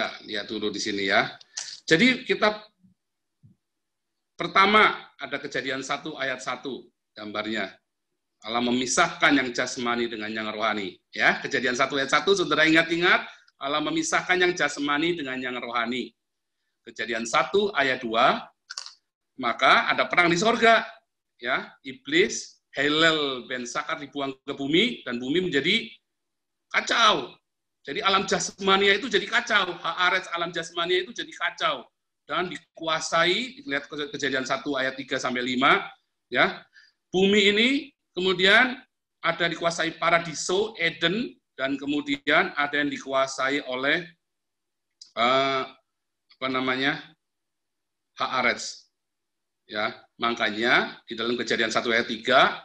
Ya, lihat dulu di sini ya. Jadi kita pertama ada Kejadian 1 ayat 1 gambarnya. Allah memisahkan yang jasmani dengan yang rohani. Ya, Kejadian 1 ayat 1, saudara ingat-ingat, Allah memisahkan yang jasmani dengan yang rohani. Kejadian 1 ayat 2, maka ada perang di sorga. Ya, iblis, Helel, Ben Sakar dibuang ke bumi, dan bumi menjadi kacau. Jadi alam jasmania itu jadi kacau. Haaretz alam jasmania itu jadi kacau. Dan dikuasai, lihat Kejadian 1 ayat 3 sampai 5, ya. Bumi ini kemudian ada dikuasai paradiso, Eden, dan kemudian ada yang dikuasai oleh Haaretz. Ya, makanya di dalam Kejadian 1 ayat 3,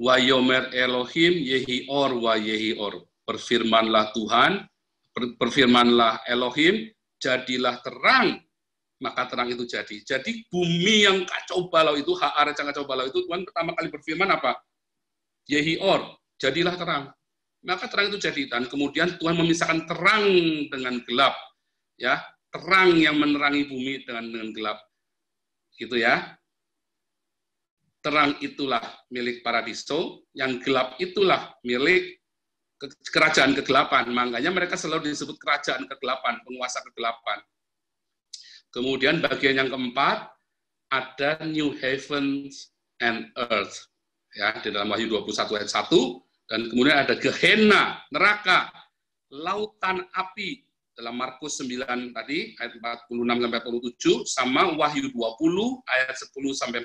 wa yomer Elohim yehior wa yehior. Berfirmanlah Tuhan, berfirmanlah Elohim, jadilah terang, maka terang itu jadi. Jadi bumi yang kacau balau itu, Haaretz yang kacau balau itu, Tuhan pertama kali berfirman apa? Yehior, jadilah terang. Maka terang itu jadi. Dan kemudian Tuhan memisahkan terang dengan gelap. Ya, terang yang menerangi bumi dengan gelap. Gitu ya. Terang itulah milik paradiso, yang gelap itulah milik kerajaan kegelapan. Makanya mereka selalu disebut kerajaan kegelapan, penguasa kegelapan. Kemudian bagian yang keempat, ada new heavens and earth. Ya, di dalam Wahyu 21 ayat 1, dan kemudian ada Gehenna, neraka, lautan api, dalam Markus 9 tadi, ayat 46-47, sama Wahyu 20 ayat 10-14.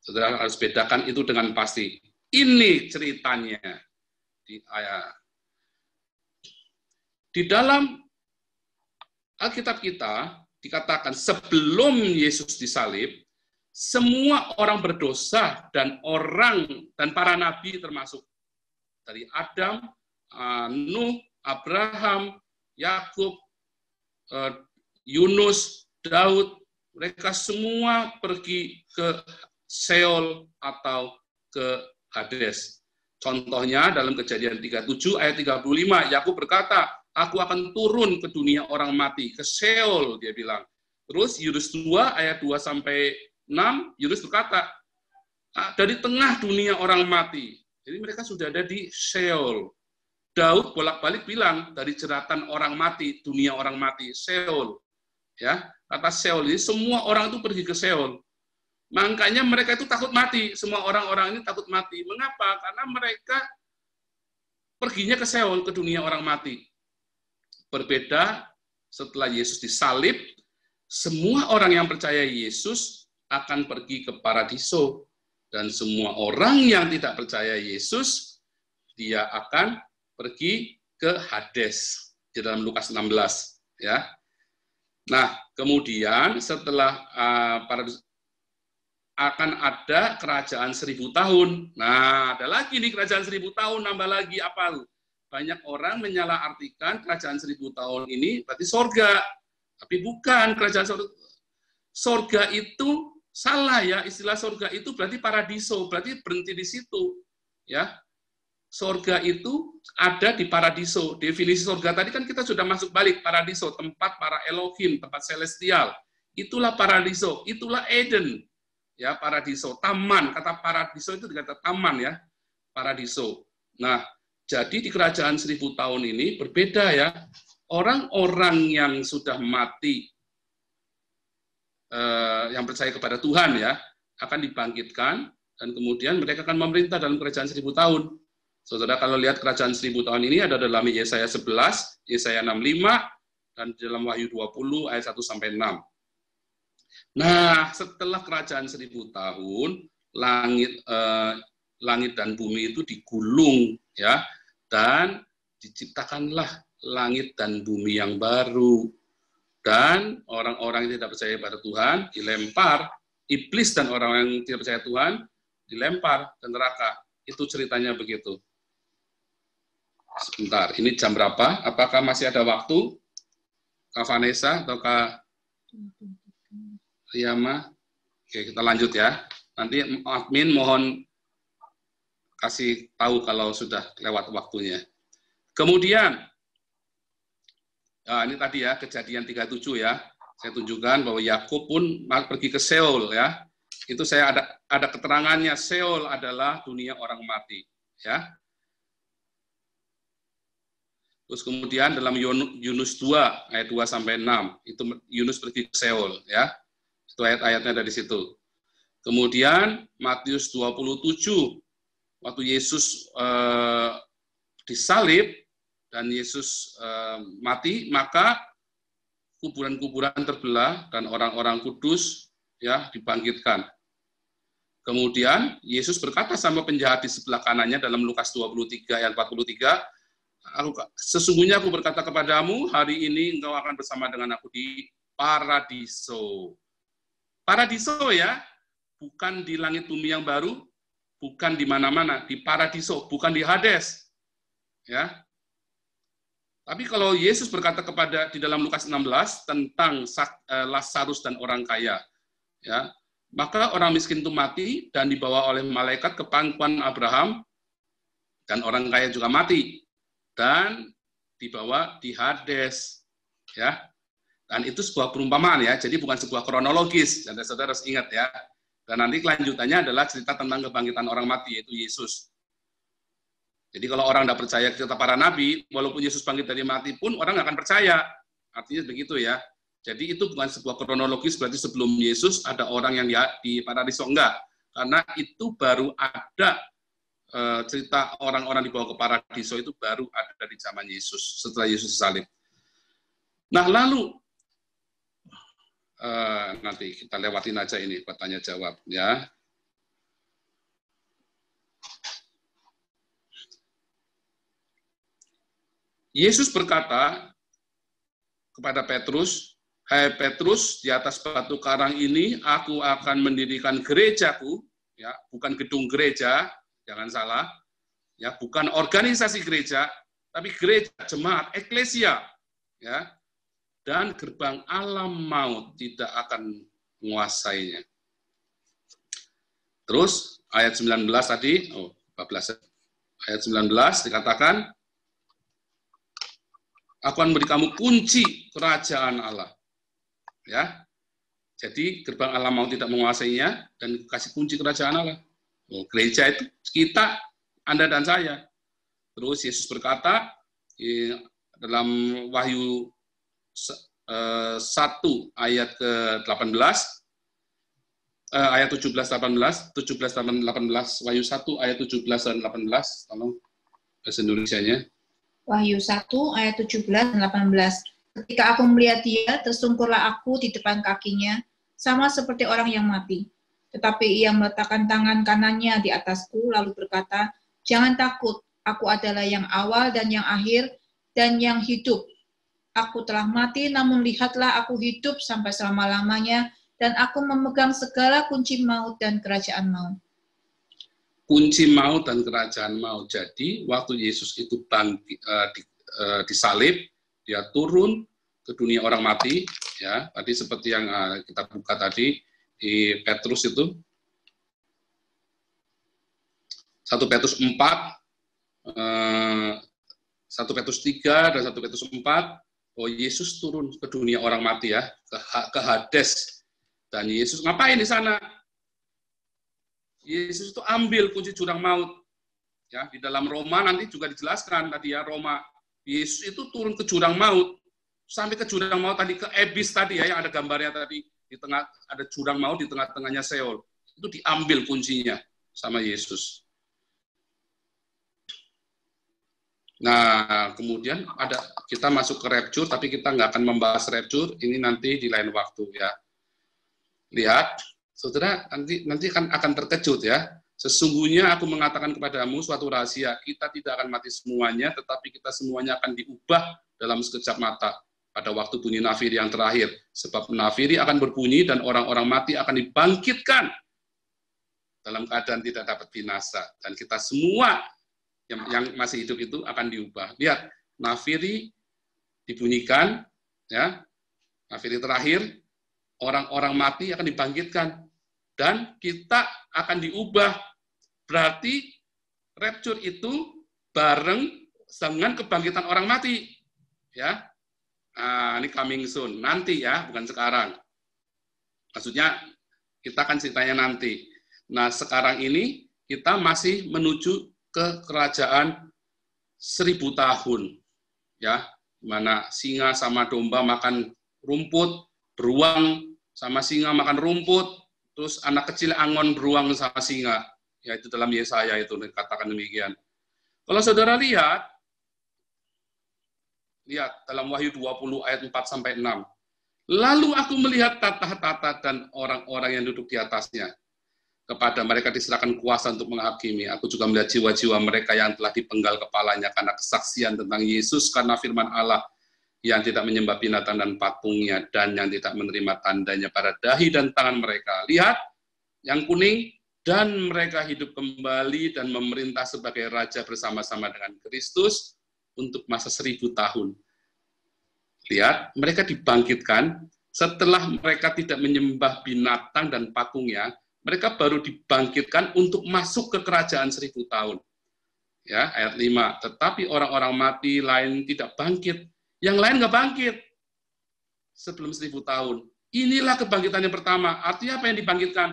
Saudara harus bedakan itu dengan pasti. Ini ceritanya. Di dalam Alkitab kita dikatakan sebelum Yesus disalib, semua orang berdosa dan para nabi termasuk dari Adam, Nuh, Abraham, Yakub, Yunus, Daud, mereka semua pergi ke Sheol atau ke Hades. Contohnya dalam Kejadian 37 ayat 35, Yakub berkata, aku akan turun ke dunia orang mati, ke Sheol, dia bilang. Terus Yunus 2 ayat 2 sampai 6, Yunus berkata, dari tengah dunia orang mati. Jadi mereka sudah ada di Sheol. Daud bolak-balik bilang, dari jeratan orang mati, dunia orang mati, Sheol. Ya, kata Sheol ini semua orang itu pergi ke Sheol. Makanya mereka itu takut mati, semua orang-orang ini takut mati. Mengapa? Karena mereka perginya ke Sheol, ke dunia orang mati. Berbeda setelah Yesus disalib, semua orang yang percaya Yesus akan pergi ke paradiso. Dan semua orang yang tidak percaya Yesus, dia akan pergi ke Hades. Di dalam Lukas 16. Ya. Nah, kemudian setelah akan ada kerajaan 1000 tahun. Nah, ada lagi nih kerajaan 1000 tahun, nambah lagi apa? Banyak orang menyalahartikan kerajaan 1000 tahun ini berarti sorga. Tapi bukan, kerajaan sorga itu salah ya, istilah sorga itu berarti paradiso, berarti berhenti di situ. Ya, sorga itu ada di paradiso. Definisi sorga tadi kan kita sudah masuk balik, paradiso, tempat para Elohim, tempat celestial. Itulah paradiso, itulah Eden. Ya, paradiso, taman, kata paradiso itu dikata taman ya, paradiso. Nah, jadi di kerajaan 1000 tahun ini berbeda ya, orang-orang yang sudah mati, yang percaya kepada Tuhan ya, akan dibangkitkan, dan kemudian mereka akan memerintah dalam kerajaan 1000 tahun. Saudara kalau lihat kerajaan 1000 tahun ini ada dalam Yesaya 11, Yesaya 65, dan dalam Wahyu 20 ayat 1-6. Nah, setelah kerajaan 1000 tahun, langit dan bumi itu digulung, ya, dan diciptakanlah langit dan bumi yang baru. Dan orang-orang yang tidak percaya pada Tuhan dilempar, iblis dan orang-orang yang tidak percaya Tuhan dilempar ke neraka. Itu ceritanya begitu. Sebentar, ini jam berapa? Apakah masih ada waktu? Kak Vanessa atau Kak Riyama? Oke, kita lanjut ya. Nanti admin mohon kasih tahu kalau sudah lewat waktunya. Kemudian, Nah, ini tadi ya, Kejadian 37 ya. Saya tunjukkan bahwa Yakub pun pergi ke Seol ya. Itu saya ada keterangannya, Seol adalah dunia orang mati ya. Terus kemudian dalam Yunus 2 ayat 2 sampai 6 itu Yunus pergi ke Seol ya. Itu ayat-ayatnya dari situ. Kemudian Matius 27 waktu Yesus disalib dan Yesus mati, maka kuburan-kuburan terbelah dan orang-orang kudus ya dibangkitkan. Kemudian Yesus berkata sama penjahat di sebelah kanannya dalam Lukas 23 ayat 43, sesungguhnya aku berkata kepadamu, hari ini engkau akan bersama dengan aku di paradiso. Paradiso ya, bukan di langit bumi yang baru, bukan di mana-mana, di paradiso, bukan di Hades. Ya. Tapi kalau Yesus berkata di dalam Lukas 16 tentang Lazarus dan orang kaya, ya, maka orang miskin itu mati dan dibawa oleh malaikat ke pangkuan Abraham, dan orang kaya juga mati dan dibawa di Hades, ya. Dan itu sebuah perumpamaan ya, jadi bukan sebuah kronologis. Saudara harus ingat ya. Dan nanti kelanjutannya adalah cerita tentang kebangkitan orang mati, yaitu Yesus. Jadi kalau orang tidak percaya cerita para nabi, walaupun Yesus bangkit dari mati pun orang nggak akan percaya. Artinya begitu ya. Jadi itu bukan sebuah kronologis, berarti sebelum Yesus ada orang yang di paradiso, enggak. Karena itu baru ada cerita orang-orang dibawa ke paradiso itu baru ada di zaman Yesus, setelah Yesus disalib. Nah lalu, nanti kita lewatin aja ini, bertanya jawab ya. Yesus berkata kepada Petrus, "Hai Petrus, di atas batu karang ini aku akan mendirikan gerejaku," ya, bukan gedung gereja, jangan salah, ya, bukan organisasi gereja, tapi gereja, jemaat, eklesia, ya, dan gerbang alam maut tidak akan menguasainya. Terus ayat 19 tadi, 14 ayat 19 dikatakan, aku akan beri kamu kunci kerajaan Allah. Ya. Jadi gerbang alam maut tidak menguasainya dan kasih kunci kerajaan Allah. Gereja itu kita, Anda dan saya. Terus Yesus berkata dalam Wahyu 1 ayat ke-18, ayat 17-18, Wahyu 1 ayat 17 dan 18, tolong bahasa Indonesianya. Wahyu 1 ayat 17 dan 18. Ketika aku melihat dia, tersungkurlah aku di depan kakinya, sama seperti orang yang mati. Tetapi ia meletakkan tangan kanannya di atasku, lalu berkata, jangan takut, aku adalah yang awal dan yang akhir, dan yang hidup. Aku telah mati, namun lihatlah aku hidup sampai selama-lamanya, dan aku memegang segala kunci maut dan kerajaan maut. Kunci maut dan kerajaan maut. Jadi waktu Yesus itu disalib, dia turun ke dunia orang mati, ya. Tadi seperti yang kita buka tadi di Petrus itu, 1 Petrus 4, 1 Petrus 3 dan 1 Petrus 4, oh Yesus turun ke dunia orang mati ya, ke Hades. Dan Yesus ngapain di sana? Yesus itu ambil kunci jurang maut. Ya, di dalam Roma nanti juga dijelaskan tadi ya, Roma. Yesus itu turun ke jurang maut, sampai ke jurang maut tadi, ke Ebis tadi ya, yang ada gambarnya tadi, di tengah ada jurang maut, di tengah-tengahnya Seol. Itu diambil kuncinya sama Yesus. Nah, kemudian kita masuk ke rapture, tapi kita nggak akan membahas rapture, ini nanti di lain waktu ya. Lihat, saudara, nanti akan terkejut ya. Sesungguhnya aku mengatakan kepadamu suatu rahasia, kita tidak akan mati semuanya, tetapi kita semuanya akan diubah dalam sekejap mata pada waktu bunyi nafiri yang terakhir. Sebab nafiri akan berbunyi dan orang-orang mati akan dibangkitkan dalam keadaan tidak dapat binasa. Dan kita semua yang masih hidup itu akan diubah. Lihat, nafiri dibunyikan, ya, nafiri terakhir, orang-orang mati akan dibangkitkan dan kita akan diubah. Berarti rapture itu bareng dengan kebangkitan orang mati, ya. Ini coming soon, nanti ya, bukan sekarang. Maksudnya kita akan ceritanya nanti. Nah, sekarang ini kita masih menuju ke kerajaan 1000 tahun, ya, mana singa sama domba makan rumput, beruang sama singa makan rumput, terus anak kecil angon beruang sama singa, yaitu dalam Yesaya itu dikatakan demikian. Kalau saudara lihat dalam Wahyu 20 ayat 4-6. Lalu aku melihat tata-tata dan orang-orang yang duduk di atasnya. Kepada mereka diserahkan kuasa untuk menghakimi. Aku juga melihat jiwa-jiwa mereka yang telah dipenggal kepalanya karena kesaksian tentang Yesus, karena firman Allah, yang tidak menyembah binatang dan patungnya, dan yang tidak menerima tandanya pada dahi dan tangan mereka. Lihat, yang kuning, dan mereka hidup kembali dan memerintah sebagai raja bersama-sama dengan Kristus untuk masa 1000 tahun. Lihat, mereka dibangkitkan setelah mereka tidak menyembah binatang dan patungnya, mereka baru dibangkitkan untuk masuk ke kerajaan 1000 tahun. Ya, ayat 5. Tetapi orang-orang mati lain tidak bangkit. Yang lain nggak bangkit sebelum 1000 tahun. Inilah kebangkitan yang pertama. Artinya apa yang dibangkitkan?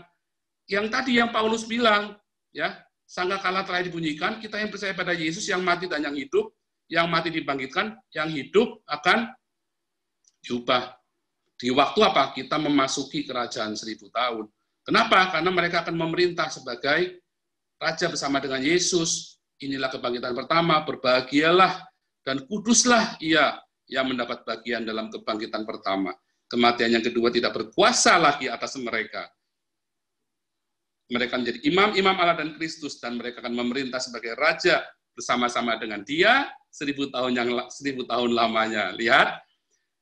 Yang tadi yang Paulus bilang, ya, sangkakala telah dibunyikan, kita yang percaya pada Yesus yang mati dan yang hidup, yang mati dibangkitkan, yang hidup akan diubah. Di waktu apa? Kita memasuki kerajaan 1000 tahun. Kenapa? Karena mereka akan memerintah sebagai raja bersama dengan Yesus. Inilah kebangkitan pertama, berbahagialah dan kuduslah ia yang mendapat bagian dalam kebangkitan pertama. Kematian yang kedua tidak berkuasa lagi atas mereka. Mereka menjadi imam-imam Allah dan Kristus, dan mereka akan memerintah sebagai raja bersama-sama dengan Dia 1000 tahun lamanya. Lihat,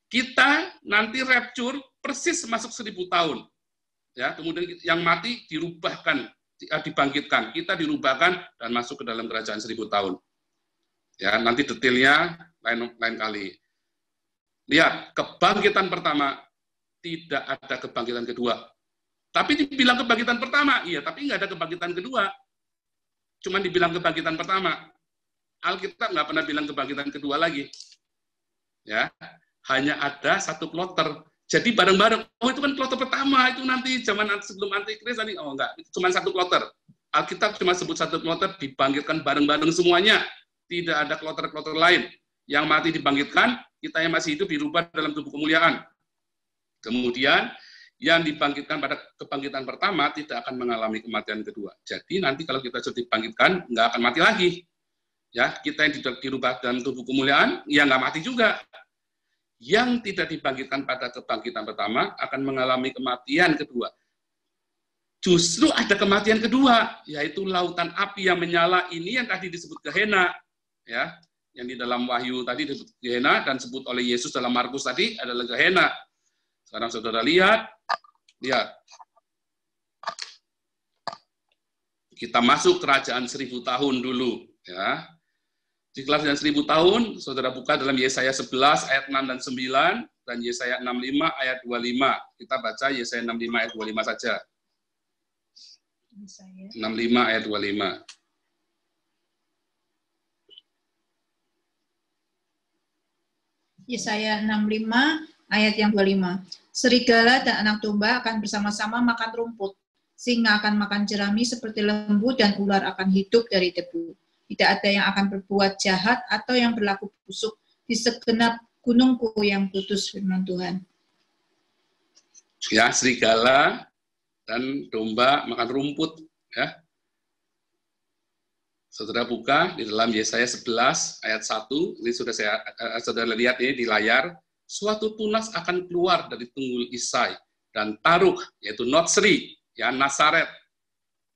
kita nanti rapture persis masuk 1000 tahun. Ya, kemudian yang mati dibangkitkan, kita dirubahkan dan masuk ke dalam kerajaan 1000 tahun. Ya, nanti detailnya lain kali. Lihat, kebangkitan pertama, tidak ada kebangkitan kedua. Tapi dibilang kebangkitan pertama, iya, tapi nggak ada kebangkitan kedua. Cuman dibilang kebangkitan pertama. Alkitab nggak pernah bilang kebangkitan kedua lagi. Ya, hanya ada satu kloter. Jadi bareng-bareng, oh itu kan kloter pertama, itu nanti zaman sebelum antikris, oh enggak, itu cuma satu kloter. Alkitab cuma sebut satu kloter, dibangkitkan bareng-bareng semuanya. Tidak ada kloter-kloter lain. Yang mati dibangkitkan, kita yang masih hidup dirubah dalam tubuh kemuliaan. Kemudian, yang dibangkitkan pada kebangkitan pertama tidak akan mengalami kematian kedua. Jadi nanti kalau kita sudah dibangkitkan, nggak akan mati lagi. Ya, kita yang dirubah dalam tubuh kemuliaan, ya nggak mati juga. Yang tidak dibangkitkan pada kebangkitan pertama akan mengalami kematian kedua. Justru ada kematian kedua, yaitu lautan api yang menyala, ini yang tadi disebut Gehenna, ya, yang di dalam Wahyu tadi disebut Gehenna dan disebut oleh Yesus dalam Markus tadi adalah Gehenna. Sekarang saudara lihat. Kita masuk kerajaan 1000 tahun dulu, ya. Di kerajaan 1000 tahun, saudara buka dalam Yesaya 11 ayat 6 dan 9 dan Yesaya 65 ayat 25. Kita baca Yesaya 65 ayat 25 saja. 65 ayat 25. Yesaya 65 ayat yang 25. Serigala dan anak domba akan bersama-sama makan rumput. Singa akan makan jerami seperti lembu dan ular akan hidup dari debu. Tidak ada yang akan berbuat jahat atau yang berlaku busuk di segenap gunungku yang kudus, firman Tuhan. Ya, serigala dan domba makan rumput, ya. Saudara buka di dalam Yesaya 11 ayat 1, ini sudah saudara lihat ini di layar. Suatu tunas akan keluar dari tunggul Isai dan Taruk, yaitu Notsri, ya, Nasaret.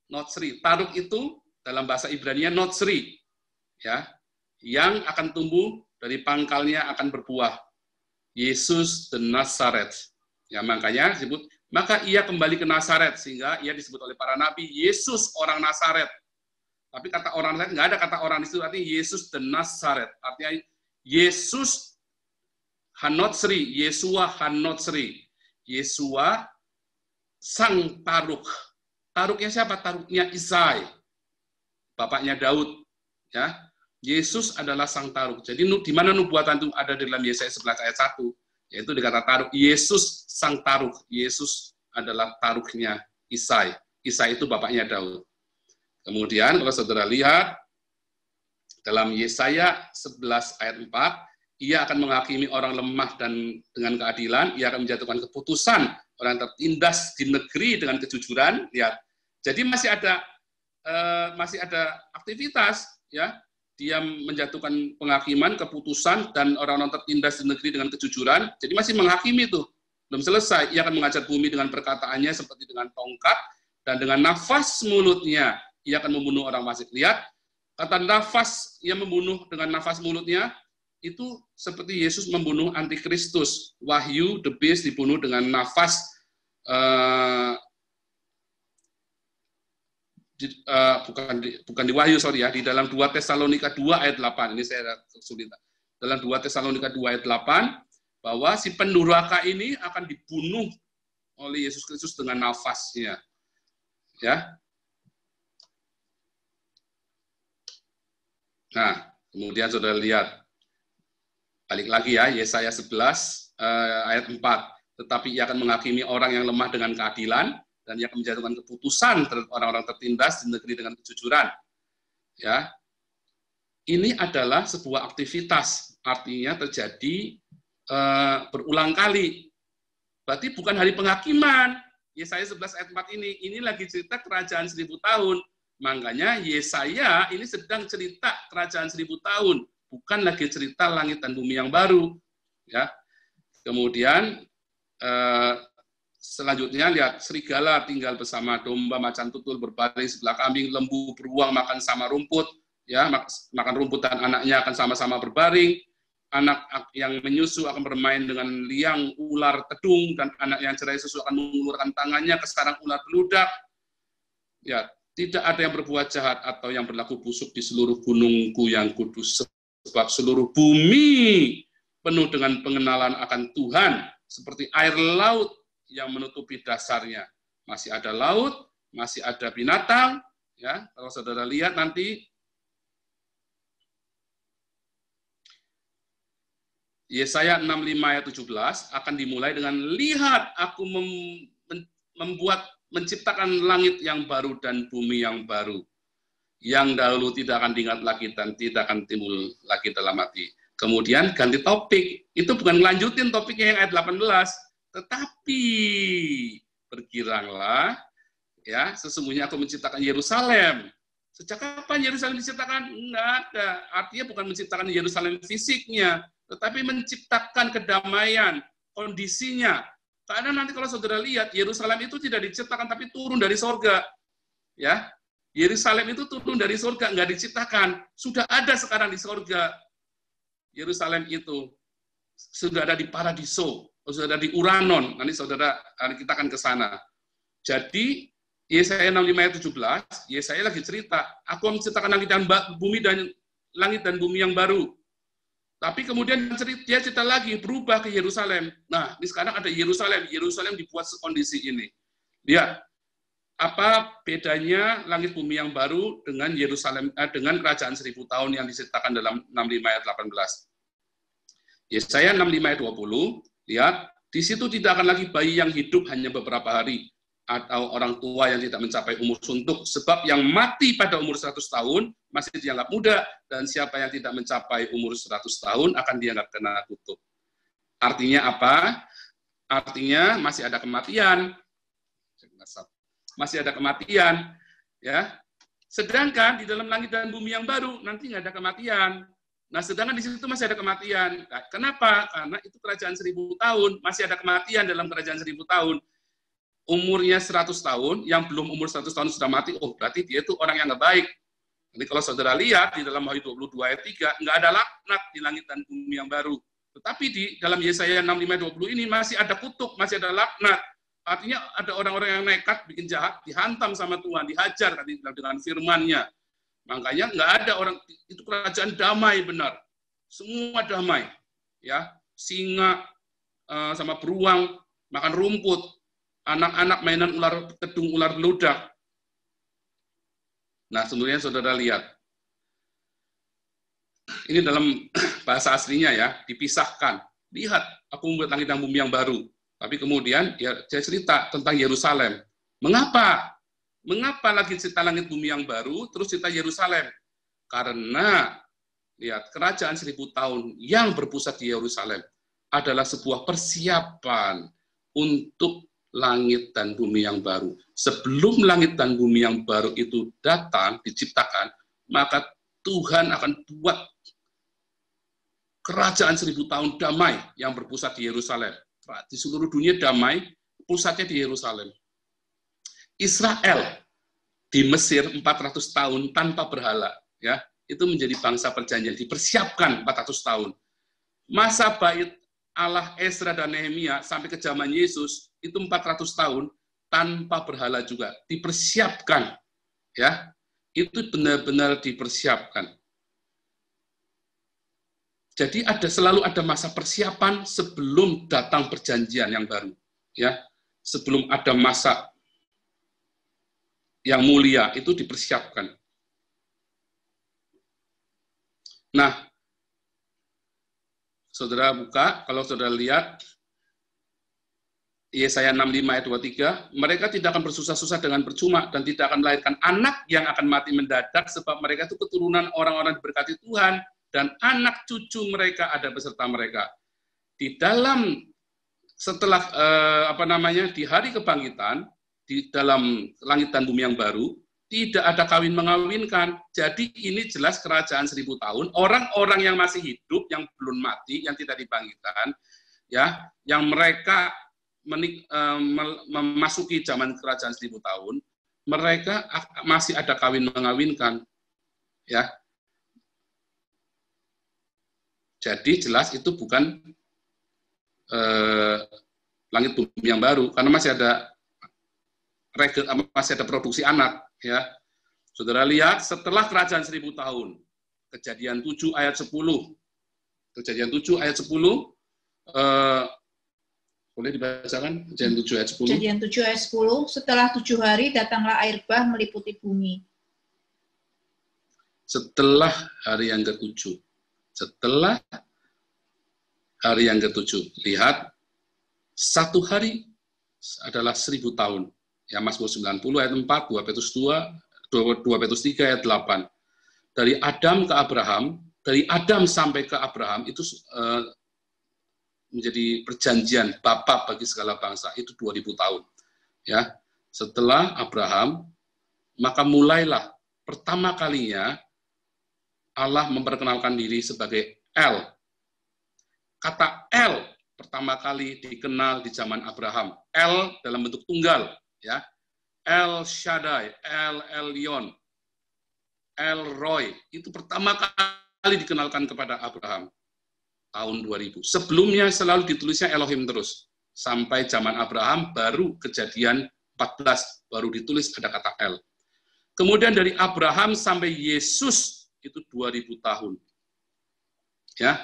Notsri, Taruk itu dalam bahasa Ibrani Notsri, ya, yang akan tumbuh dari pangkalnya akan berbuah. Yesus the Nazaret. Ya, makanya disebut, maka ia kembali ke Nazaret, sehingga ia disebut oleh para nabi Yesus orang Nazaret. Tapi kata orang Nazaret, nggak ada kata orang itu, artinya Yesus the Nazaret. Artinya Yesus Hanotsri, Yesua Hanotsri. Yesua sang Taruk. Taruknya siapa? Taruknya Isai. Bapaknya Daud, ya. Yesus adalah sang taruh. Jadi di mana nubuatan itu ada di dalam Yesaya 11 ayat 1, yaitu dikata taruh. Yesus sang taruh. Yesus adalah taruhnya Isai. Isai itu bapaknya Daud. Kemudian kalau saudara lihat dalam Yesaya 11 ayat 4, ia akan menghakimi orang lemah dan dengan keadilan, ia akan menjatuhkan keputusan orang tertindas di negeri dengan kejujuran. Lihat. Jadi masih ada aktivitas, ya. Dia menjatuhkan penghakiman, keputusan, dan orang-orang tertindas di negeri dengan kejujuran. Jadi masih menghakimi itu. Belum selesai. Ia akan mengajar bumi dengan perkataannya seperti dengan tongkat, dan dengan nafas mulutnya ia akan membunuh orang fasik. Lihat, kata nafas, ia membunuh dengan nafas mulutnya, itu seperti Yesus membunuh antikristus. Wahyu, the beast, dibunuh dengan nafas, bukan di Wahyu, sorry ya, di dalam 2 Tesalonika 2 ayat 8, ini saya kesulitan. Dalam 2 Tesalonika 2 ayat 8, bahwa si pendurhaka ini akan dibunuh oleh Yesus Kristus dengan nafasnya. Ya. Nah, kemudian saudara lihat, balik lagi ya, Yesaya 11 ayat 4, tetapi ia akan menghakimi orang yang lemah dengan keadilan, dan ia akan menjatuhkan keputusan terhadap orang-orang tertindas di negeri dengan kejujuran. Ya, ini adalah sebuah aktivitas, artinya terjadi berulang kali. Berarti bukan hari penghakiman. Yesaya 11 ayat 4 ini lagi cerita kerajaan 1000 tahun. Makanya Yesaya ini sedang cerita kerajaan 1000 tahun, bukan lagi cerita langit dan bumi yang baru. Ya, kemudian selanjutnya lihat, serigala tinggal bersama domba, macan tutul berbaring sebelah kambing, lembu beruang makan sama rumput, ya, makan rumput dan anaknya akan sama-sama berbaring. Anak yang menyusu akan bermain dengan liang ular tedung, dan anak yang cerai susu akan mengulurkan tangannya ke sarang ular beludak. Ya, tidak ada yang berbuat jahat atau yang berlaku busuk di seluruh gunungku yang kudus, sebab seluruh bumi penuh dengan pengenalan akan Tuhan, seperti air laut yang menutupi dasarnya. Masih ada laut, masih ada binatang, ya. Kalau saudara lihat nanti Yesaya 65 ayat 17 akan dimulai dengan, lihat aku menciptakan langit yang baru dan bumi yang baru, yang dahulu tidak akan diingat lagi dan tidak akan timbul lagi dalam hati. Kemudian ganti topik, itu bukan melanjutin topiknya yang ayat 18, tetapi bergiranglah, ya, sesungguhnya aku menciptakan Yerusalem. Sejak kapan Yerusalem diciptakan? Enggak ada. Artinya bukan menciptakan Yerusalem fisiknya, tetapi menciptakan kedamaian, kondisinya. Karena nanti kalau saudara lihat, Yerusalem itu tidak diciptakan tapi turun dari sorga. Ya, Yerusalem itu turun dari sorga, enggak diciptakan. Sudah ada sekarang di sorga. Yerusalem itu sudah ada di paradiso, sudah ada di Uranon. Nanti saudara, kita akan ke sana. Jadi Yesaya 65 ayat 17, Yesaya lagi cerita, aku menciptakan langit dan bumi yang baru. Tapi kemudian dia cerita lagi, berubah ke Yerusalem. Nah, ini sekarang ada Yerusalem. Yerusalem dibuat sekondisi ini. Lihat, apa bedanya langit bumi yang baru dengan Yerusalem, dengan kerajaan 1000 tahun yang diceritakan dalam 65 ayat 18. Yesaya 65 ayat 20, lihat, di situ tidak akan lagi bayi yang hidup hanya beberapa hari, atau orang tua yang tidak mencapai umur suntuk, sebab yang mati pada umur 100 tahun masih dianggap muda, dan siapa yang tidak mencapai umur 100 tahun akan dianggap kena kutuk. Artinya apa? Artinya masih ada kematian. Masih ada kematian. Ya. Sedangkan di dalam langit dan bumi yang baru, nanti nggak ada kematian. Nah, sedangkan di situ masih ada kematian. Nah, kenapa? Karena itu kerajaan 1000 tahun, masih ada kematian dalam kerajaan 1000 tahun. Umurnya 100 tahun, yang belum umur 100 tahun sudah mati, oh berarti dia itu orang yang nggak baik. Jadi kalau saudara lihat di dalam Wahyu 22 ayat 3, nggak ada laknat di langit dan bumi yang baru. Tetapi di dalam Yesaya 65:20 ini masih ada kutuk, masih ada laknat. Artinya ada orang-orang yang nekat, bikin jahat, dihantam sama Tuhan, dihajar dengan firman-Nya. Makanya nggak ada orang, itu kerajaan damai benar. Semua damai. Ya, singa sama beruang makan rumput. Anak-anak mainan ular tedung, ular beludak. Nah, sebenarnya saudara lihat, ini dalam bahasa aslinya ya, dipisahkan. Lihat, aku membuat langit dan bumi yang baru. Tapi kemudian dia cerita tentang Yerusalem. Mengapa? Mengapa lagi cerita langit bumi yang baru, terus cerita Yerusalem? Karena, lihat, kerajaan 1000 tahun yang berpusat di Yerusalem adalah sebuah persiapan untuk langit dan bumi yang baru. Sebelum langit dan bumi yang baru itu datang, diciptakan, maka Tuhan akan buat kerajaan 1000 tahun damai yang berpusat di Yerusalem. Di seluruh dunia damai, pusatnya di Yerusalem. Israel di Mesir 400 tahun tanpa berhala, ya, itu menjadi bangsa perjanjian, dipersiapkan 400 tahun. Masa bait Allah Ezra dan Nehemia sampai ke zaman Yesus itu 400 tahun tanpa berhala juga, dipersiapkan, ya. Itu benar-benar dipersiapkan. Jadi selalu ada masa persiapan sebelum datang perjanjian yang baru, ya. Sebelum ada masa yang mulia itu dipersiapkan. Nah, saudara buka, kalau saudara lihat Yesaya 65 ayat 23, mereka tidak akan bersusah-susah dengan percuma dan tidak akan melahirkan anak yang akan mati mendadak sebab mereka itu keturunan orang-orang diberkati Tuhan dan anak cucu mereka ada beserta mereka. Di dalam setelah di hari kebangkitan, di dalam langit dan bumi yang baru, tidak ada kawin mengawinkan. Jadi ini jelas kerajaan 1000 tahun. Orang-orang yang masih hidup, yang belum mati, yang tidak dibangkitkan, ya, yang mereka memasuki zaman kerajaan 1000 tahun, mereka masih ada kawin mengawinkan, ya. Jadi jelas itu bukan langit bumi yang baru, karena masih ada produksi anak, ya. Saudara lihat setelah kerajaan 1000 tahun, Kejadian 7 ayat 10. Kejadian 7 ayat 10 boleh dibacakan? Kejadian 7 ayat 10. Kejadian 7 ayat 10, setelah 7 hari datanglah air bah meliputi bumi. Setelah hari yang ke-7. Setelah hari yang ke-7. Lihat, 1 hari adalah 1000 tahun. Ya, Mazmur 90 ayat 4, 2 Petrus 3 ayat 8. Dari Adam ke Abraham, dari Adam sampai ke Abraham itu menjadi perjanjian bapa bagi segala bangsa, itu 2000 tahun. Ya, setelah Abraham, maka mulailah pertama kalinya Allah memperkenalkan diri sebagai El. Kata El pertama kali dikenal di zaman Abraham. El dalam bentuk tunggal, ya. El Shaddai, El Elyon, El Roy, itu pertama kali dikenalkan kepada Abraham tahun 2000. Sebelumnya selalu ditulisnya Elohim terus. Sampai zaman Abraham baru Kejadian 14 baru ditulis ada kata El. Kemudian dari Abraham sampai Yesus itu 2000 tahun. Ya.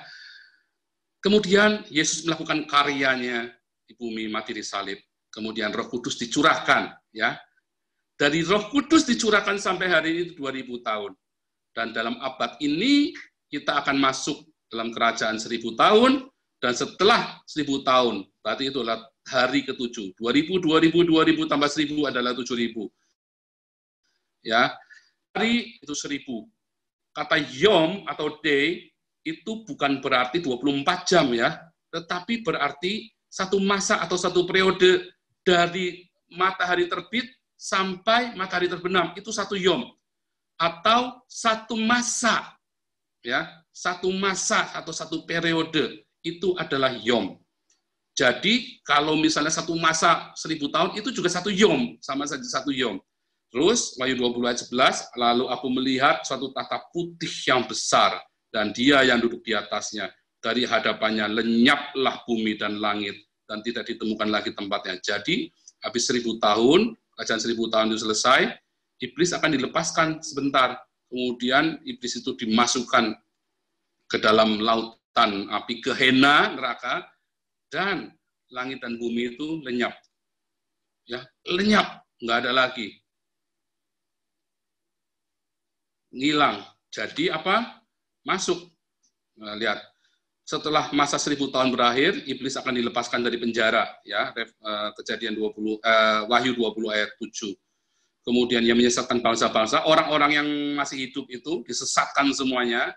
Kemudian Yesus melakukan karyanya di bumi, mati di salib. Kemudian Roh Kudus dicurahkan, ya. Dari Roh Kudus dicurahkan sampai hari ini 2000 tahun. Dan dalam abad ini kita akan masuk dalam kerajaan 1000 tahun, dan setelah 1000 tahun, berarti itulah hari ke-7. 2000 tambah 1000 adalah 7000. Ya, hari itu 1000. Kata yom atau day itu bukan berarti 24 jam, ya, tetapi berarti satu masa atau satu periode dari matahari terbit sampai matahari terbenam, itu satu yom. Atau satu masa, ya, satu masa atau satu periode, itu adalah yom. Jadi, kalau misalnya satu masa 1000 tahun, itu juga satu yom, sama saja satu yom. Terus, Wahyu 20 ayat 11, lalu aku melihat suatu tahta putih yang besar, dan dia yang duduk di atasnya. Dari hadapannya lenyaplah bumi dan langit, dan tidak ditemukan lagi tempatnya. Jadi, habis 1000 tahun, kerajaan 1000 tahun itu selesai, iblis akan dilepaskan sebentar. Kemudian iblis itu dimasukkan ke dalam lautan api Gehenna, neraka, dan langit dan bumi itu lenyap. Ya, lenyap, nggak ada lagi. Ngilang. Jadi apa? Masuk Nah, lihat, setelah masa 1000 tahun berakhir, iblis akan dilepaskan dari penjara, ya, Kejadian 20, Wahyu 20 ayat 7. Kemudian yang menyesatkan bangsa-bangsa, orang-orang yang masih hidup itu disesatkan semuanya.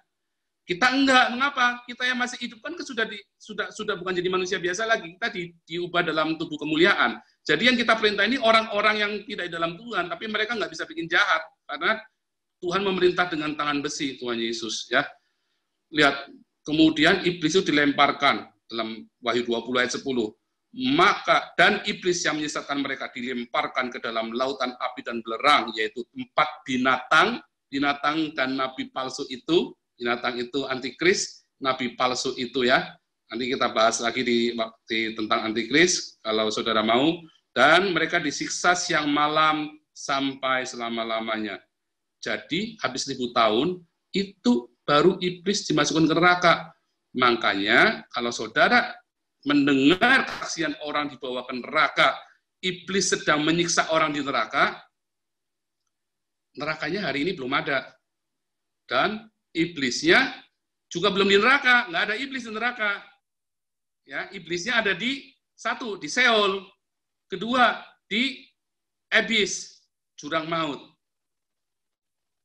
Kita enggak, mengapa? Kita yang masih hidup kan sudah bukan jadi manusia biasa lagi, kita diubah dalam tubuh kemuliaan. Jadi yang kita perintah ini orang-orang yang tidak di dalam Tuhan, tapi mereka nggak bisa bikin jahat, karena Tuhan memerintah dengan tangan besi, Tuhan Yesus. Ya, lihat, kemudian iblis itu dilemparkan dalam Wahyu 20 ayat 10. Maka dan iblis yang menyesatkan mereka dilemparkan ke dalam lautan api dan belerang, yaitu 4 binatang dan nabi palsu itu. Binatang itu antikris, nabi palsu itu, ya. Nanti kita bahas lagi tentang antikris kalau saudara mau. Dan mereka disiksa siang malam sampai selama-lamanya. Jadi habis 1000 tahun itu baru iblis dimasukkan ke neraka. Makanya kalau saudara mendengar kesaksian orang dibawa ke neraka, iblis sedang menyiksa orang di neraka, nerakanya hari ini belum ada. Dan iblisnya juga belum di neraka, nggak ada iblis di neraka. Ya, iblisnya ada di Seol, kedua di Abyss, jurang maut.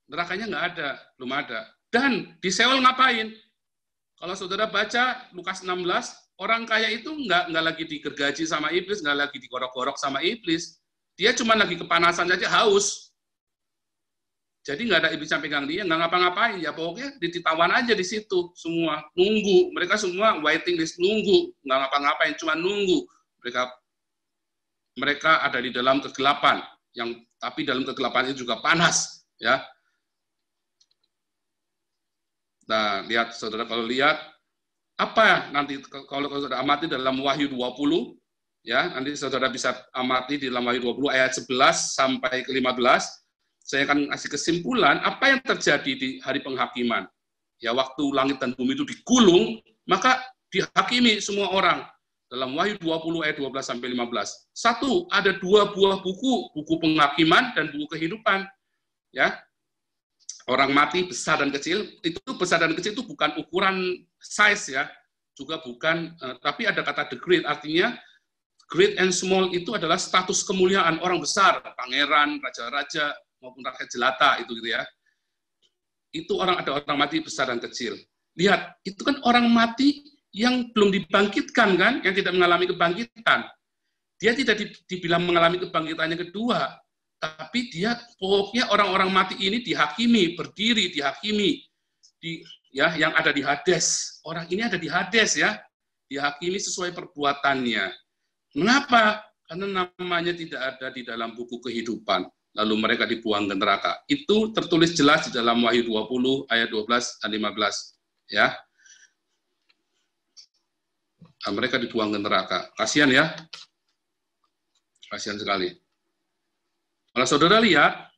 Nerakanya nggak ada, belum ada. Dan di Seol ngapain? Kalau saudara baca Lukas 16, orang kaya itu nggak lagi digergaji sama iblis, nggak lagi digorok-gorok sama iblis. Dia cuma lagi kepanasan saja, haus. Jadi nggak ada iblis yang pegang dia, nggak ngapa-ngapain. Ya pokoknya ditawan aja di situ semua, nunggu. Mereka semua waiting list, nunggu, nggak ngapa-ngapain, cuma nunggu. Mereka ada di dalam kegelapan, tapi dalam kegelapan itu juga panas, ya. Nah, lihat saudara, kalau lihat apa nanti kalau saudara amati dalam Wahyu 20, ya, nanti saudara bisa amati di dalam Wahyu 20 ayat 11 sampai ke 15. Saya akan kasih kesimpulan apa yang terjadi di hari penghakiman. Ya, waktu langit dan bumi itu digulung, maka dihakimi semua orang. Dalam Wahyu 20 ayat 12 sampai 15. Satu, ada 2 buah buku penghakiman dan buku kehidupan. Ya. Orang mati besar dan kecil, itu besar dan kecil itu bukan ukuran size, ya. Juga bukan, tapi ada kata the great, artinya great and small itu adalah status kemuliaan orang besar, pangeran, raja-raja, maupun rakyat jelata, itu gitu, ya. Itu ada orang mati besar dan kecil. Lihat, itu kan orang mati yang belum dibangkitkan, kan, yang tidak mengalami kebangkitan. Dia tidak dibilang mengalami kebangkitannya kedua, tapi dia pokoknya orang-orang mati ini dihakimi, berdiri dihakimi, yang ada di Hades. Orang ini ada di Hades, ya, dihakimi sesuai perbuatannya. Mengapa? Karena namanya tidak ada di dalam buku kehidupan. Lalu mereka dibuang ke neraka. Itu tertulis jelas di dalam Wahyu 20 ayat 12 dan 15, ya. Nah, mereka dibuang ke neraka. Kasihan, ya. Kasihan sekali. Kalau saudara lihat,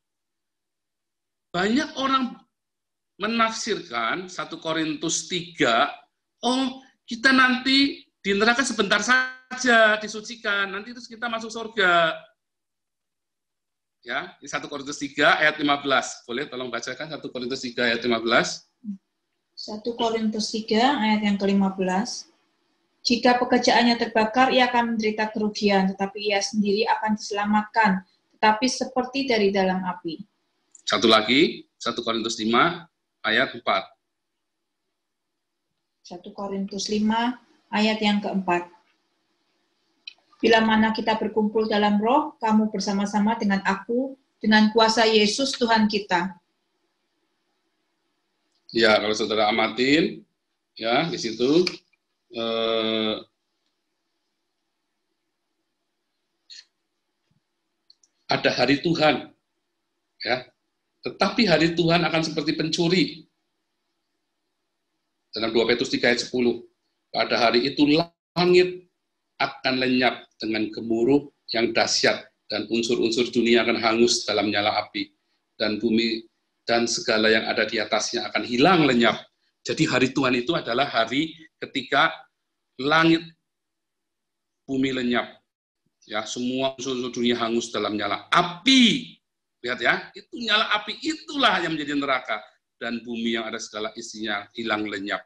banyak orang menafsirkan 1 Korintus 3, oh, kita nanti di neraka sebentar saja disucikan, nanti terus kita masuk surga. Ya, di 1 Korintus 3 ayat 15. Boleh tolong bacakan 1 Korintus 3 ayat 15. 1 Korintus 3 ayat yang ke-15. Jika pekerjaannya terbakar, ia akan menderita kerugian, tetapi ia sendiri akan diselamatkan, tetapi seperti dari dalam api. Satu lagi, 1 Korintus 5 ayat 4. 1 Korintus 5 ayat yang keempat. Bila mana kita berkumpul dalam roh, kamu bersama-sama dengan aku, dengan kuasa Yesus Tuhan kita. Ya, kalau saudara amatin, ya, di situ, ada hari Tuhan, ya. Tetapi hari Tuhan akan seperti pencuri. Dalam 2 Petrus 3 ayat 10. Pada hari itu langit akan lenyap dengan gemuruh yang dahsyat, dan unsur-unsur dunia akan hangus dalam nyala api, dan bumi dan segala yang ada di atasnya akan hilang lenyap. Jadi hari Tuhan itu adalah hari ketika langit, bumi lenyap. Ya, semua unsur dunia hangus dalam nyala api. Lihat, ya, itu nyala api, itulah yang menjadi neraka, dan bumi yang ada segala isinya hilang lenyap.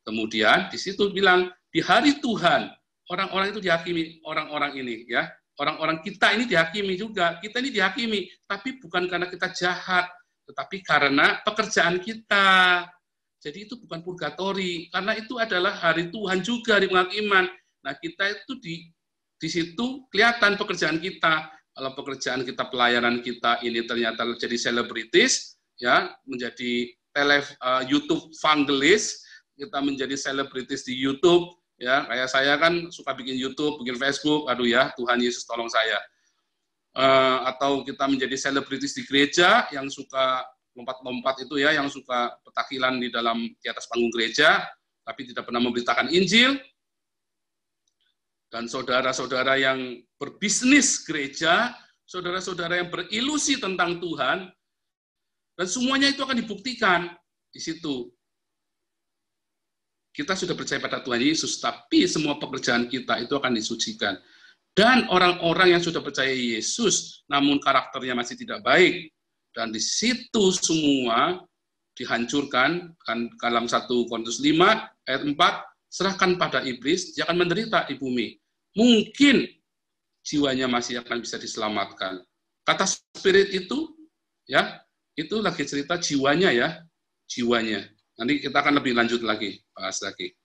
Kemudian di situ bilang di hari Tuhan orang-orang itu dihakimi, orang-orang ini ya, orang-orang kita ini dihakimi juga. Kita ini dihakimi, tapi bukan karena kita jahat, tetapi karena pekerjaan kita. Jadi itu bukan purgatori, karena itu adalah hari Tuhan juga di penghakiman. Nah, kita itu di situ kelihatan pekerjaan kita. Kalau pekerjaan kita, pelayanan kita ini ternyata jadi selebritis, ya, menjadi YouTube evangelis, kita menjadi selebritis di YouTube, ya, kayak saya kan suka bikin YouTube, bikin Facebook, aduh ya, Tuhan Yesus tolong saya. Atau kita menjadi selebritis di gereja yang suka lompat-lompat itu ya, yang suka petakilan di atas panggung gereja, tapi tidak pernah memberitakan Injil. Dan saudara-saudara yang berbisnis gereja, saudara-saudara yang berilusi tentang Tuhan, dan semuanya itu akan dibuktikan di situ. Kita sudah percaya pada Tuhan Yesus, tapi semua pekerjaan kita itu akan disucikan. Dan orang-orang yang sudah percaya Yesus, namun karakternya masih tidak baik, dan di situ semua dihancurkan, kan dalam 1 Korintus 5 ayat 4, serahkan pada iblis, dia akan menderita di bumi. Mungkin jiwanya masih akan bisa diselamatkan. Kata spirit itu, ya, itu lagi cerita jiwanya ya, jiwanya. Nanti kita akan lebih lanjut lagi, bahas lagi.